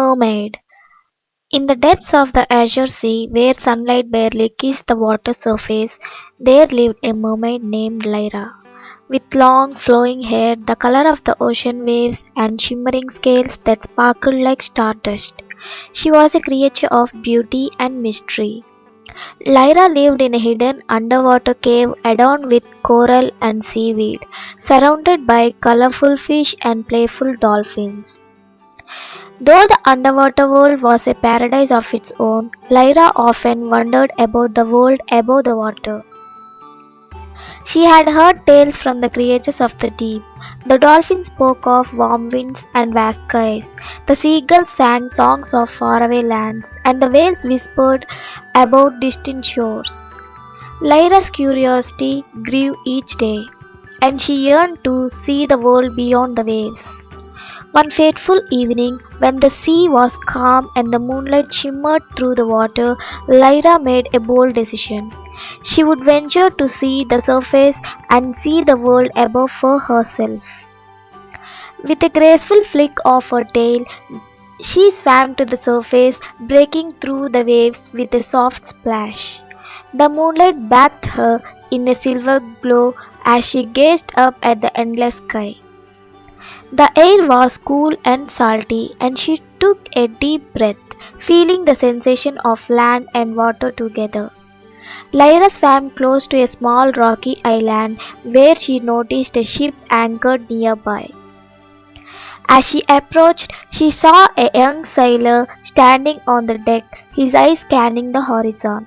Mermaid. In the depths of the azure sea, where sunlight barely kissed the water surface, there lived a mermaid named Lyra. With long flowing hair, the color of the ocean waves, and shimmering scales that sparkled like stardust, she was a creature of beauty and mystery. Lyra lived in a hidden underwater cave adorned with coral and seaweed, surrounded by colorful fish and playful dolphins. Though the underwater world was a paradise of its own, Lyra often wondered about the world above the water. She had heard tales from the creatures of the deep. The dolphins spoke of warm winds and vast skies. The seagulls sang songs of faraway lands, and the whales whispered about distant shores. Lyra's curiosity grew each day, and she yearned to see the world beyond the waves. One fateful evening, when the sea was calm and the moonlight shimmered through the water, Lyra made a bold decision. She would venture to see the surface and see the world above for herself. With a graceful flick of her tail, she swam to the surface, breaking through the waves with a soft splash. The moonlight bathed her in a silver glow as she gazed up at the endless sky. The air was cool and salty, and she took a deep breath, feeling the sensation of land and water together. Lyra swam close to a small rocky island where she noticed a ship anchored nearby. As she approached, she saw a young sailor standing on the deck, his eyes scanning the horizon.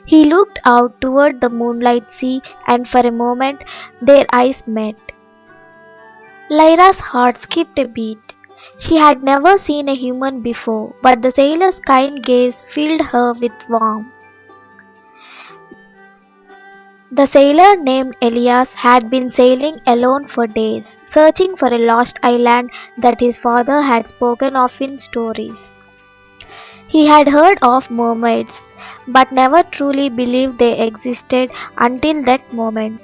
He looked out toward the moonlight sea, and for a moment their eyes met. Lyra's heart skipped a beat. She had never seen a human before, but the sailor's kind gaze filled her with warmth. The sailor named Elias had been sailing alone for days, searching for a lost island that his father had spoken of in stories. He had heard of mermaids, but never truly believed they existed until that moment.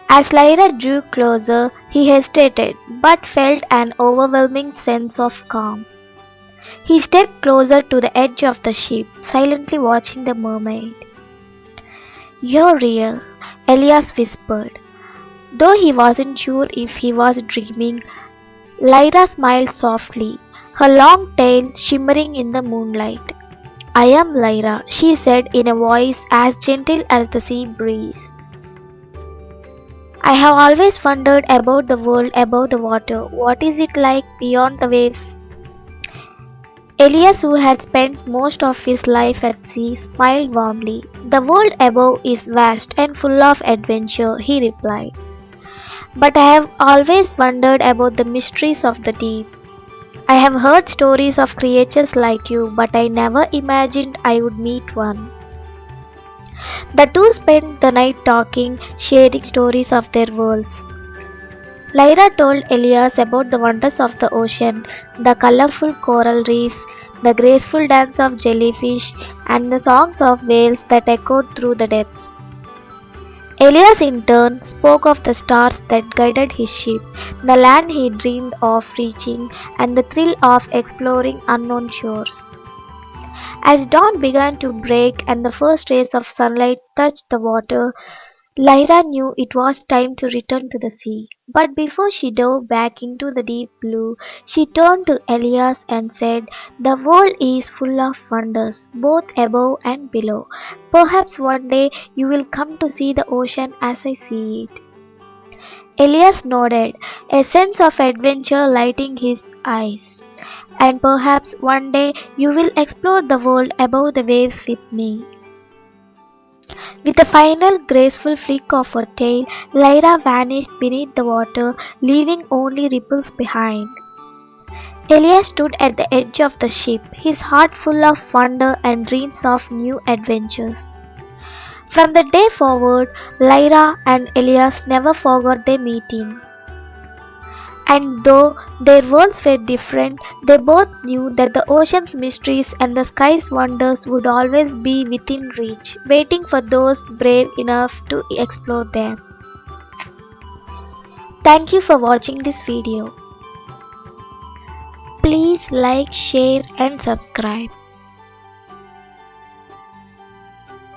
As Lyra drew closer, he hesitated, but felt an overwhelming sense of calm. He stepped closer to the edge of the ship, silently watching the mermaid. "You're real," Elias whispered. Though he wasn't sure if he was dreaming, Lyra smiled softly, her long tail shimmering in the moonlight. "I am Lyra," she said in a voice as gentle as the sea breeze. "I have always wondered about the world above the water. What is it like beyond the waves?" Elias, who had spent most of his life at sea, smiled warmly. "The world above is vast and full of adventure," he replied. "But I have always wondered about the mysteries of the deep. I have heard stories of creatures like you, but I never imagined I would meet one." The two spent the night talking, sharing stories of their worlds. Lyra told Elias about the wonders of the ocean, the colorful coral reefs, the graceful dance of jellyfish, and the songs of whales that echoed through the depths. Elias in turn spoke of the stars that guided his ship, the land he dreamed of reaching, and the thrill of exploring unknown shores. As dawn began to break and the first rays of sunlight touched the water, Lyra knew it was time to return to the sea. But before she dove back into the deep blue, she turned to Elias and said, "The world is full of wonders, both above and below. Perhaps one day you will come to see the ocean as I see it." Elias nodded, a sense of adventure lighting his eyes. "And perhaps one day you will explore the world above the waves with me." With a final graceful flick of her tail, Lyra vanished beneath the water, leaving only ripples behind. Elias stood at the edge of the ship, his heart full of wonder and dreams of new adventures. From that day forward, Lyra and Elias never forgot their meeting. And though their worlds were different, they both knew that the ocean's mysteries and the sky's wonders would always be within reach, waiting for those brave enough to explore them. Thank you for watching this video. Please Please like, share, and subscribe.